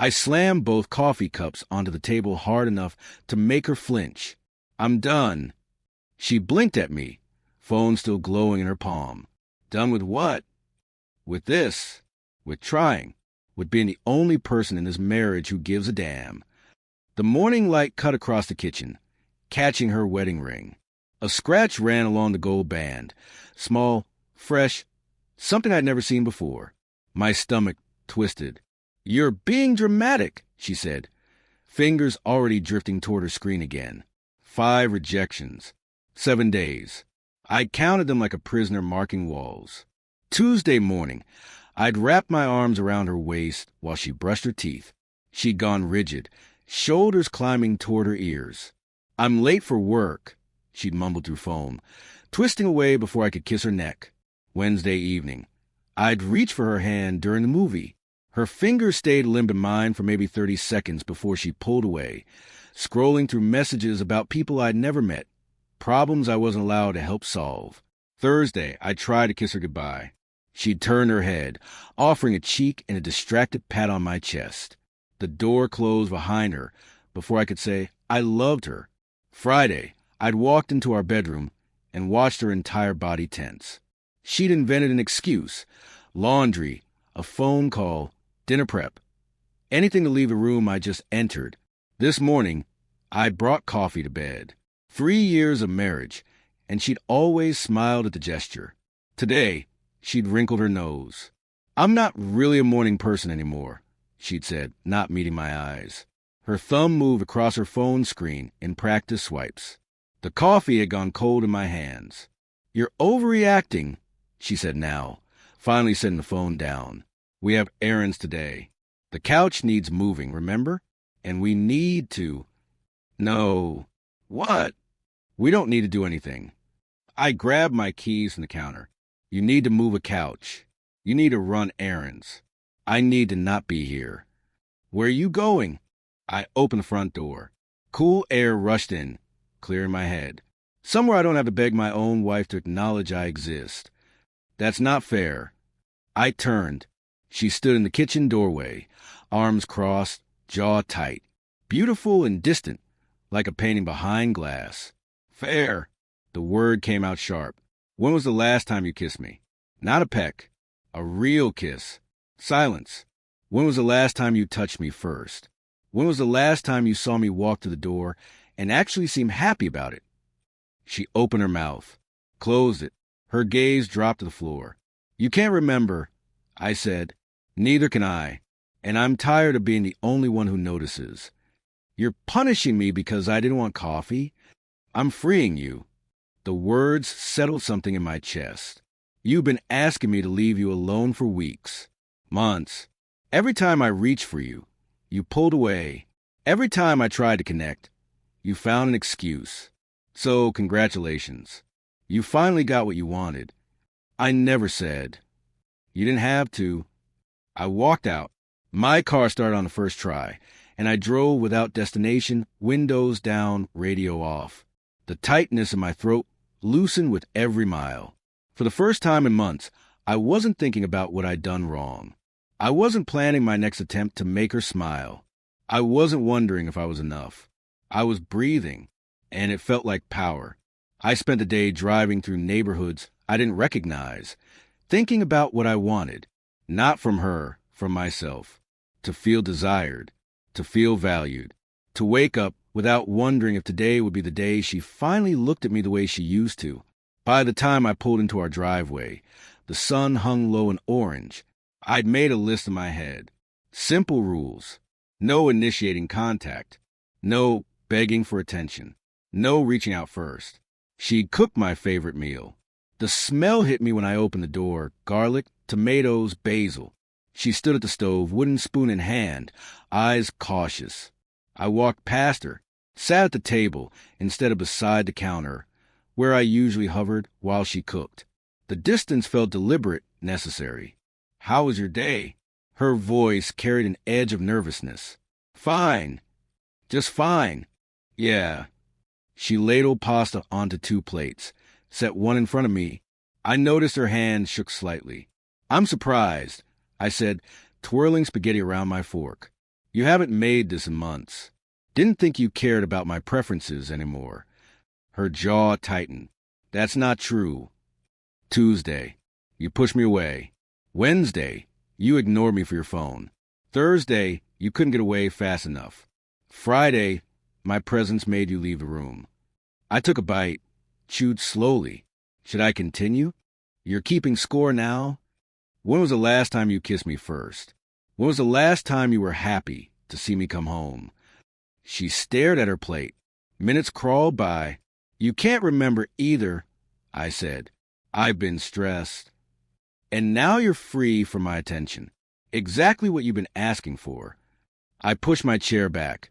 I slammed both coffee cups onto the table hard enough to make her flinch. "I'm done." She blinked at me, phone still glowing in her palm. "Done with what?" "With this. With trying. With being the only person in this marriage who gives a damn." The morning light cut across the kitchen, catching her wedding ring. A scratch ran along the gold band. Small, fresh, something I'd never seen before. My stomach twisted. "You're being dramatic," she said, fingers already drifting toward her screen again. 5 rejections. 7 days. I counted them like a prisoner marking walls. Tuesday morning, I'd wrapped my arms around her waist while she brushed her teeth. She'd gone rigid, shoulders climbing toward her ears. "I'm late for work," she'd mumbled through phone, twisting away before I could kiss her neck. Wednesday evening. I'd reached for her hand during the movie. Her fingers stayed limp in mine for maybe 30 seconds before she pulled away, scrolling through messages about people I'd never met, problems I wasn't allowed to help solve. Thursday, I tried to kiss her goodbye. She'd turned her head, offering a cheek and a distracted pat on my chest. The door closed behind her before I could say I loved her. Friday, I'd walked into our bedroom and watched her entire body tense. She'd invented an excuse: laundry, a phone call, dinner prep. Anything to leave the room I just entered. This morning, I brought coffee to bed. 3 years of marriage, and she'd always smiled at the gesture. Today, she'd wrinkled her nose. "I'm not really a morning person anymore," she'd said, not meeting my eyes. Her thumb moved across her phone screen in practice swipes. The coffee had gone cold in my hands. "You're overreacting," she said now, finally setting the phone down. "We have errands today. The couch needs moving, remember? And we need to—" "No." "What?" "We don't need to do anything." I grabbed my keys from the counter. "You need to move a couch. You need to run errands. I need to not be here." "Where are you going?" I opened the front door. Cool air rushed in, clearing my head. Somewhere I don't have to beg my own wife to acknowledge I exist. That's not fair. I turned. She stood in the kitchen doorway, arms crossed, jaw tight, beautiful and distant, like a painting behind glass. "Fair." The word came out sharp. "When was the last time you kissed me?" "Not a peck. A real kiss." Silence. "When was the last time you touched me first? When was the last time you saw me walk to the door and actually seem happy about it?" She opened her mouth, closed it. Her gaze dropped to the floor. "You can't remember," I said. "Neither can I. And I'm tired of being the only one who notices. You're punishing me because I didn't want coffee. I'm freeing you." The words settled something in my chest. "You've been asking me to leave you alone for weeks, months. Every time I reached for you, you pulled away. Every time I tried to connect, you found an excuse. So, congratulations. You finally got what you wanted. I never said. You didn't have to." I walked out. My car started on the first try, and I drove without destination, windows down, radio off. The tightness in my throat loosened with every mile. For the first time in months, I wasn't thinking about what I'd done wrong. I wasn't planning my next attempt to make her smile. I wasn't wondering if I was enough. I was breathing, and it felt like power. I spent the day driving through neighborhoods I didn't recognize, thinking about what I wanted, not from her, from myself. To feel desired, to feel valued, to wake up without wondering if today would be the day she finally looked at me the way she used to. By the time I pulled into our driveway, the sun hung low and orange. I'd made a list in my head. Simple rules. No initiating contact. No begging for attention. No reaching out first. She'd cooked my favorite meal. The smell hit me when I opened the door. Garlic, tomatoes, basil. She stood at the stove, wooden spoon in hand, eyes cautious. I walked past her, sat at the table instead of beside the counter, where I usually hovered while she cooked. The distance felt deliberate, necessary. "How was your day?" Her voice carried an edge of nervousness. "Fine. Just fine." "Yeah." She ladled pasta onto 2 plates, set one in front of me. I noticed her hand shook slightly. "I'm surprised," I said, twirling spaghetti around my fork. You haven't made this in months. Didn't think you cared about my preferences anymore. Her jaw tightened. That's not true. Tuesday, you pushed me away. Wednesday, you ignored me for your phone. Thursday, you couldn't get away fast enough. Friday, my presence made you leave the room. I took a bite, chewed slowly. Should I continue? You're keeping score now? When was the last time you kissed me first? When was the last time you were happy to see me come home? She stared at her plate. Minutes crawled by. You can't remember either, I said. I've been stressed. And now you're free for my attention. Exactly what you've been asking for. I pushed my chair back,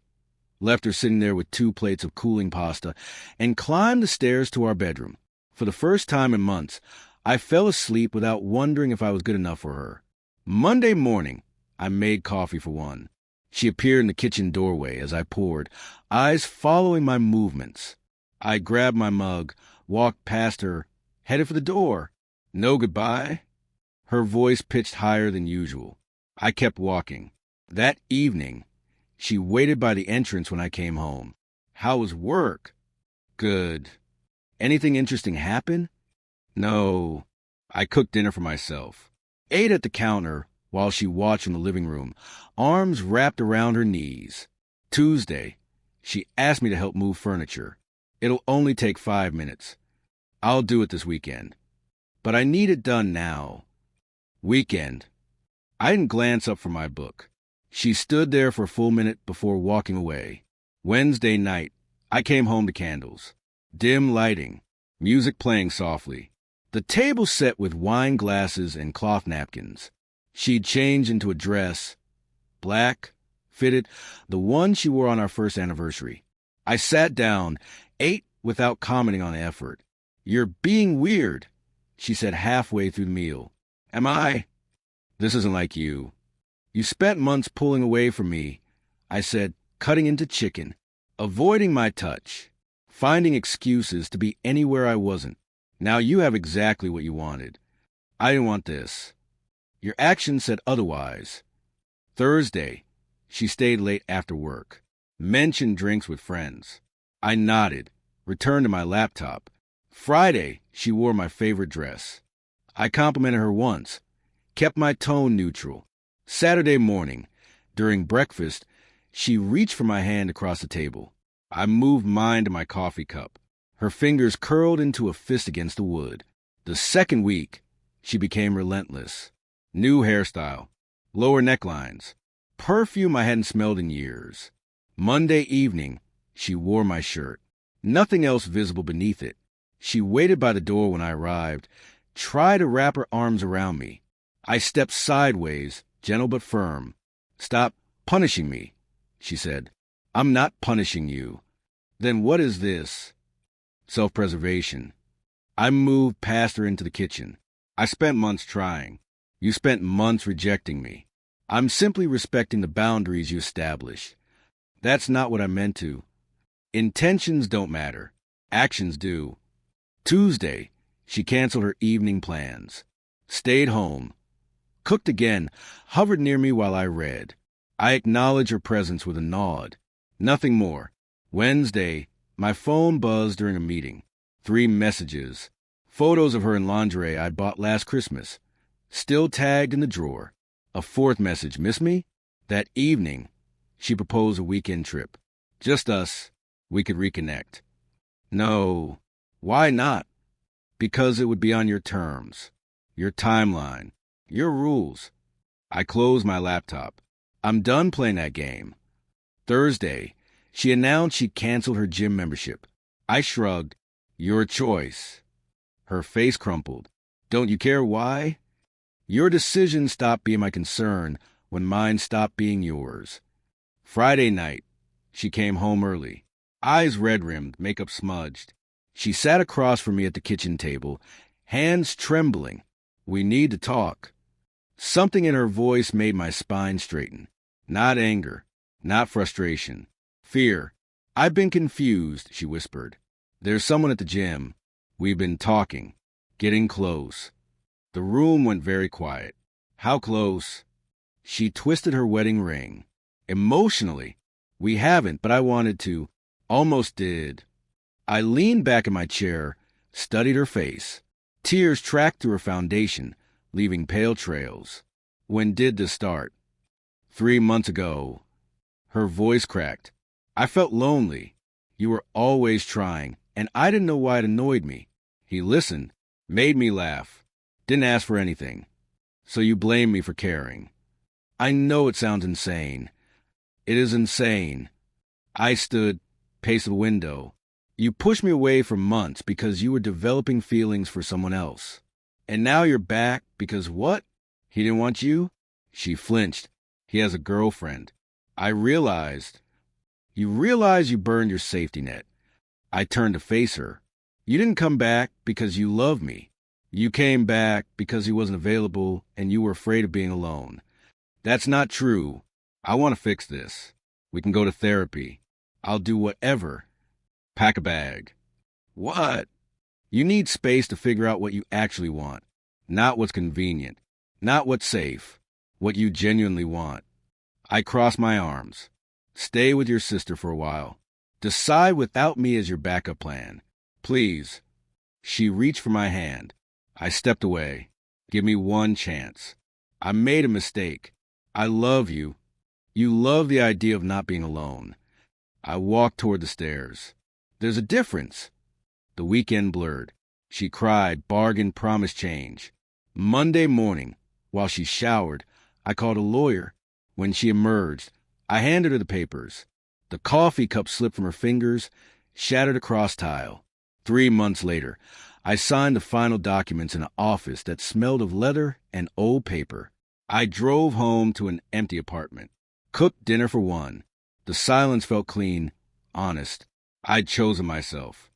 left her sitting there with 2 plates of cooling pasta, and climbed the stairs to our bedroom. For the first time in months, I fell asleep without wondering if I was good enough for her. Monday morning, I made coffee for one. She appeared in the kitchen doorway as I poured, eyes following my movements. I grabbed my mug, walked past her, headed for the door. No goodbye? Her voice pitched higher than usual. I kept walking. That evening, she waited by the entrance when I came home. How was work? Good. Anything interesting happen? No. I cooked dinner for myself. Ate at the counter while she watched from the living room, arms wrapped around her knees. Tuesday, she asked me to help move furniture. It'll only take 5 minutes. I'll do it this weekend. But I need it done now. Weekend. I didn't glance up from my book. She stood there for a full minute before walking away. Wednesday night, I came home to candles. Dim lighting, music playing softly. The table set with wine glasses and cloth napkins. She'd changed into a dress, black, fitted, the one she wore on our first anniversary. I sat down, ate without commenting on the effort. You're being weird, she said halfway through the meal. Am I? This isn't like you. You spent months pulling away from me, I said, cutting into chicken, avoiding my touch, finding excuses to be anywhere I wasn't. Now you have exactly what you wanted. I didn't want this. Your actions said otherwise. Thursday, she stayed late after work, mentioned drinks with friends. I nodded, returned to my laptop. Friday, she wore my favorite dress. I complimented her once, kept my tone neutral. Saturday morning, during breakfast, she reached for my hand across the table. I moved mine to my coffee cup. Her fingers curled into a fist against the wood. The second week, she became relentless. New hairstyle, lower necklines, perfume I hadn't smelled in years. Monday evening, she wore my shirt, nothing else visible beneath it. She waited by the door when I arrived, tried to wrap her arms around me. I stepped sideways, gentle but firm. Stop punishing me, she said. I'm not punishing you. Then what is this? Self-preservation. I moved past her into the kitchen. I spent months trying. You spent months rejecting me. I'm simply respecting the boundaries you establish. That's not what I meant to. Intentions don't matter. Actions do. Tuesday, she canceled her evening plans. Stayed home. Cooked again, hovered near me while I read. I acknowledged her presence with a nod. Nothing more. Wednesday, my phone buzzed during a meeting. 3 messages. Photos of her in lingerie I'd bought last Christmas. Still tagged in the drawer. A 4th message. Miss me? That evening, she proposed a weekend trip. Just us. We could reconnect. No. Why not? Because it would be on your terms. Your timeline. Your rules. I closed my laptop. I'm done playing that game. Thursday, she announced she'd canceled her gym membership. I shrugged. Your choice. Her face crumpled. Don't you care why? Your decision stopped being my concern when mine stopped being yours. Friday night, she came home early. Eyes red-rimmed, makeup smudged. She sat across from me at the kitchen table, hands trembling. We need to talk. Something in her voice made my spine straighten. Not anger, not frustration. Fear. I've been confused, she whispered. There's someone at the gym. We've been talking, getting close. The room went very quiet. How close? She twisted her wedding ring. Emotionally, we haven't, but I wanted to. Almost did. I leaned back in my chair, studied her face. Tears tracked through her foundation, leaving pale trails. When did this start? 3 months ago. Her voice cracked. I felt lonely. You were always trying, and I didn't know why it annoyed me. He listened, made me laugh, didn't ask for anything. So you blame me for caring. I know it sounds insane. It is insane. I stood, paced the window. You pushed me away for months because you were developing feelings for someone else. And now you're back because what? He didn't want you? She flinched. He has a girlfriend. I realized. You realize you burned your safety net. I turned to face her. You didn't come back because you love me. You came back because he wasn't available and you were afraid of being alone. That's not true. I want to fix this. We can go to therapy. I'll do whatever. Pack a bag. What? You need space to figure out what you actually want. Not what's convenient. Not what's safe. What you genuinely want. I cross my arms. Stay with your sister for a while. Decide without me as your backup plan. Please. She reached for my hand. I stepped away. Give me one chance. I made a mistake. I love you. You love the idea of not being alone. I walked toward the stairs. There's a difference. The weekend blurred. She cried, bargained, promised change. Monday morning, while she showered, I called a lawyer. When she emerged, I handed her the papers. The coffee cup slipped from her fingers, shattered a cross tile. 3 months later, I signed the final documents in an office that smelled of leather and old paper. I drove home to an empty apartment, cooked dinner for one. The silence felt clean, honest. I'd chosen myself.